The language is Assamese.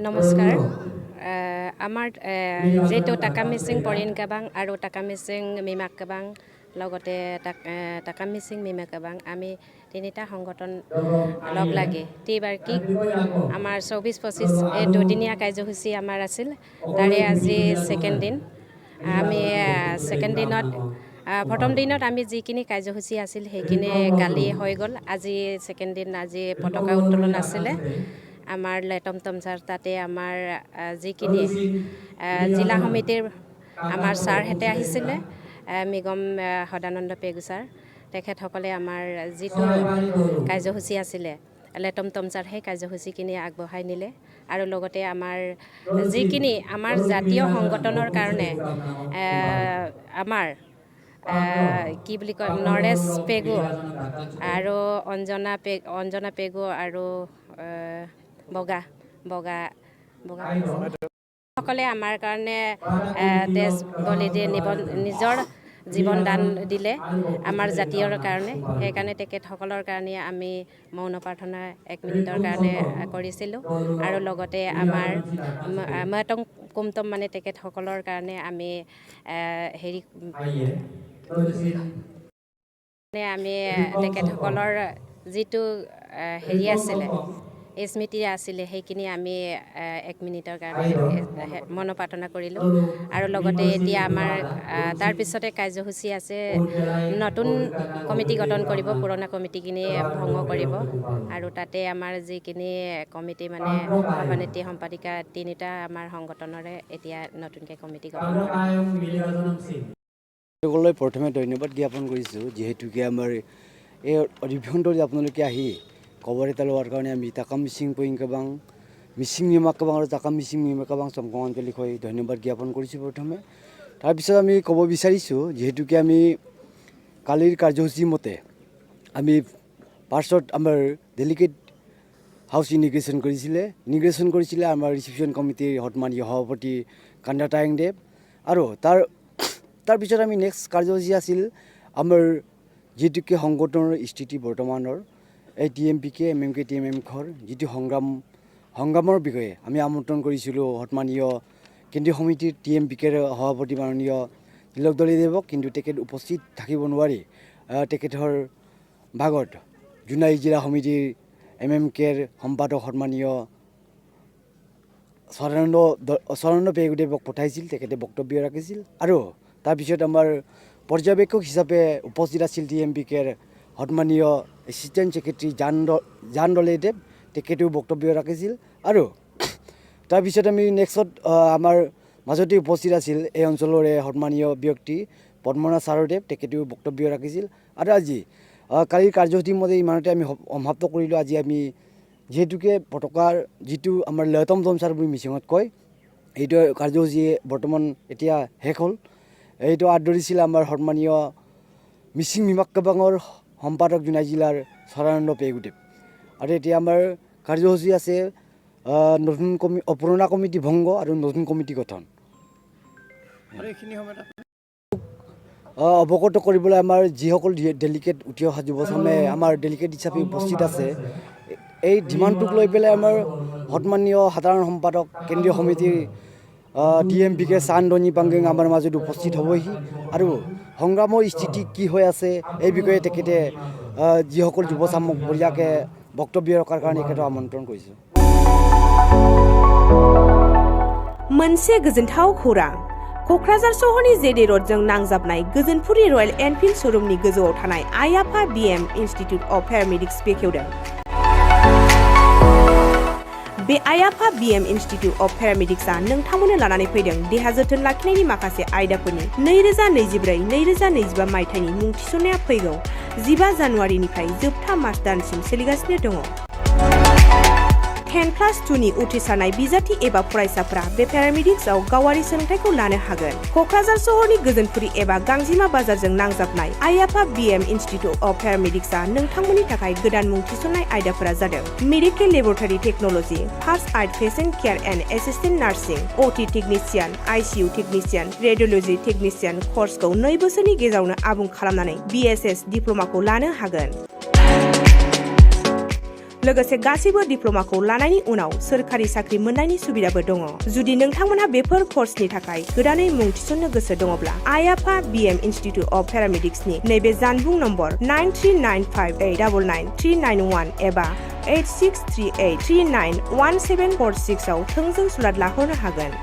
নমস্কাৰ আমাৰ যেটো টাকামিচিং পৰিন কাবাং আৰু টাকামিচিং মিমাক কাবাং লগতে টাকামিচিং মিমাক কাবাং আমি তিনিটা সংগঠন লগ লাগি টিবাৰ্কিক আমাৰ 24-25 এই দুদিনীয়া কাৰ্যসূচী আমাৰ আছিল তাৰে আজি সেকেন্ড দিন আমি সেকেন্ড দিনত প্ৰথম দিনত আমি যিখিনি কাৰ্যসূচী আছিল সেইখিনি কালি হৈ গ'ল আজি সেকেন্ড দিন আজি পতাকা উত্তোলন আছিল আমাৰ লেটমটম ছাৰ তাতে আমাৰ যিখিনি জিলা সমিতিৰ আমাৰ ছাৰ হেতে আহিছিলে মিগম সদানন্দ পেগু ছাৰ তেখেতসকলে আমাৰ যিটো কাৰ্যসূচী আছিলে লেটমটম ছাৰ সেই কাৰ্যসূচীখিনি আগবঢ়াই নিলে আৰু লগতে আমাৰ যিখিনি আমাৰ জাতীয় সংগঠনৰ কাৰণে আমাৰ কি বুলি কয় নৰেশ পেগু আৰু অঞ্জনা পেগু আৰু বগা সকলে আমাৰ কাৰণে তেজ বলি দিয়ে নিজৰ জীৱন দান দিলে আমাৰ জাতীয়ৰ কাৰণে সেইকাৰণে তেখেতসকলৰ কাৰণে আমি মৌন প্ৰাৰ্থনা 1 মিনিটৰ কাৰণে কৰিছিলোঁ আৰু লগতে আমাৰ মাতং কুমতম মানে তেখেতসকলৰ কাৰণে আমি হেৰি আমি তেখেতসকলৰ যিটো হেৰি আছিলে স্মৃতি আছিলে সেইখিনি আমি 1 মিনিটৰ কাৰণে মৌন প্ৰাৰ্থনা কৰিলোঁ আৰু লগতে এতিয়া আমাৰ তাৰ পিছতে কাৰ্যসূচী আছে নতুন কমিটি গঠন কৰিব পুৰণা কমিটিখিনি ভংগ কৰিব আৰু তাতে আমাৰ যিখিনি কমিটি মানে সভানেত্ৰী সম্পাদিকা তিনিটা আমাৰ সংগঠনৰে এতিয়া নতুনকৈ কমিটি গঠন কৰিব প্ৰথমে ধন্যবাদ জ্ঞাপন কৰিছোঁ যেহেতুকে আমাৰ এই অধিৱেশনটোত আপোনালোকে আহি খবৰ এটা লোৱাৰ কাৰণে আমি টাকামিচিং পৰিন কাবাং মিচিং মিমাক কাবাং আৰু টাকামিচিং মিমাক কাবাং চমকং অঞ্চলিক হৈ ধন্যবাদ জ্ঞাপন কৰিছোঁ প্ৰথমে তাৰপিছত আমি ক'ব বিচাৰিছোঁ যিহেতুকে আমি কালিৰ কাৰ্যসূচী মতে আমি পাৰ্চত আমাৰ ডেলিগেট হাউচ ইনিগ্ৰেশ্যন কৰিছিলে আমাৰ ৰিচিপশ্যন কমিটিৰ সন্মানীয় সভাপতি কান্দা তায়েংদেৱ আৰু তাৰপিছত আমি নেক্সট কাৰ্যসূচী আছিল আমাৰ যিটোকে সংগঠনৰ স্থিতি বৰ্তমানৰ এই TMPK TMMK TMMKৰ যিটো সংগ্ৰামৰ বিষয়ে আমি আমন্ত্ৰণ কৰিছিলোঁ সন্মানীয় কেন্দ্ৰীয় সমিতিৰ TMPKৰ সভাপতি মাননীয় তিলক দলিদেৱক কিন্তু তেখেত উপস্থিত থাকিব নোৱাৰি তেখেতৰ ভাগত জোনাই জিলা সমিতিৰ MMKৰ সম্পাদক সন্মানীয় সদানন্দ পেগুদেৱক পঠাইছিল তেখেতে বক্তব্য ৰাখিছিল আৰু তাৰপিছত আমাৰ পৰ্যবেক্ষক হিচাপে উপস্থিত আছিল TMPKৰ সন্মানীয় এছিষ্টেণ্ট ছেক্ৰেটাৰী জান দলেদেৱ তেখেতেও বক্তব্য ৰাখিছিল আৰু তাৰপিছত আমি নেক্সট আমাৰ মাজতে উপস্থিত আছিল এই অঞ্চলৰে সন্মানীয় ব্যক্তি পদ্মনাথ চাৰদেৱ তেখেতেও বক্তব্য ৰাখিছিল আৰু আজি কালিৰ কাৰ্যসূচীৰ মতে ইমানতে আমি সমাপ্ত কৰিলোঁ আজি আমি যিহেতুকে পতাকাৰ যিটো আমাৰ লেটমটম ছাৰ বুলি মিচিঙত কয় এইটো কাৰ্যসূচী বৰ্তমান এতিয়া শেষ হ'ল এইটো আদৰিছিল আমাৰ সন্মানীয় মিচিং মিমাক কাবাঙৰ সম্পাদক জোনাই জিলাৰ সদানন্দ পেগুদেৱ আৰু এতিয়া আমাৰ কাৰ্যসূচী আছে নতুন পুৰণা কমিটি ভংগ আৰু নতুন কমিটি গঠন অৱগত কৰিবলৈ আমাৰ যিসকল ডেলিগেট উঠি অহা যুৱচামে আমাৰ ডেলিগেট হিচাপে উপস্থিত আছে এই ডিমাণ্ডটোক লৈ পেলাই আমাৰ সন্মানীয় সাধাৰণ সম্পাদক কেন্দ্ৰীয় সমিতিৰ TMPK চান্দনী পাংগেং আমাৰ মাজত উপস্থিত হ'বহি আৰু সংগ্ৰামৰ স্থিতি কি হৈ আছে এই বিষয়ে তেখেতে যিসকল যুৱচামক বঢ়িয়াকৈ বক্তব্য ৰখাৰ কাৰণে তেখেতক আমন্ত্ৰণ কৰিছোঁ मोनसे गोजोनथाव खौरां क'क्राझार सहरनि जेडे र'डजों नांजाबनाय गोजोनपुरि रयेल एनफिल्ड श'रुमनि गोजौआव थानाय आइ आफा BM इन्स्टिट्युट अफ पेरामेडिक्स बेखेवदों बे आइ आफा BM इन्स्टिट्युट अफ पेरामेडिक्सआ नोंथांमोननो लानानै फैदों देहा जोथोन लाखिनायनि माखासे आयदाफोरनि 2024-2025 मायथाइनि मुं थिसननाया फैगौ 15 जानुवारिनिफ्राय जोबथा मार्च दानसिम सोलिगासिनो दङ 10+2 नि उथ्रिसारनाय बिजाथि एबा फरायसाफोरा बे पेरामेडिक्सआव गावारि सोलोंथायखौ लानो हागोन क'क्राझार सहरनि गोजोनपुरि एबा गांजिमा बाजारजों नांजाबनाय आइ आफा BM इन्स्टिट्युट अफ पेरामेडिक्सआ नोंथांमोननि थाखाय गोदान मुं थिसननाय आयदाफोरा जादों medical laboratory technology first aid patient care and assistant nursing OT technician ICU technician radiology technician कर्सखौ 2 बोसोरनि गेजेरावनो आबुं खालामनानै BSS डिप्ल'माखौ लानो हागोन लोगोसे गासैबो डिप्ल'माखौ लानायनि उनाव सोरखारि साख्रि मोननायनि सुबिदाबो दङ। जुदि नोंथांमोनहा बेफोर कर्सनि थाखाय गोदानै मुं थिसननो गोसो दङब्ला आइ आफा BM इनस्टिट्युट अफ पेरामेडिक्सनि नैबे जानबुं नम्बर 9395899391 एबा 8638391746 आव थोंजों सुलाद लाहरनो हागोन।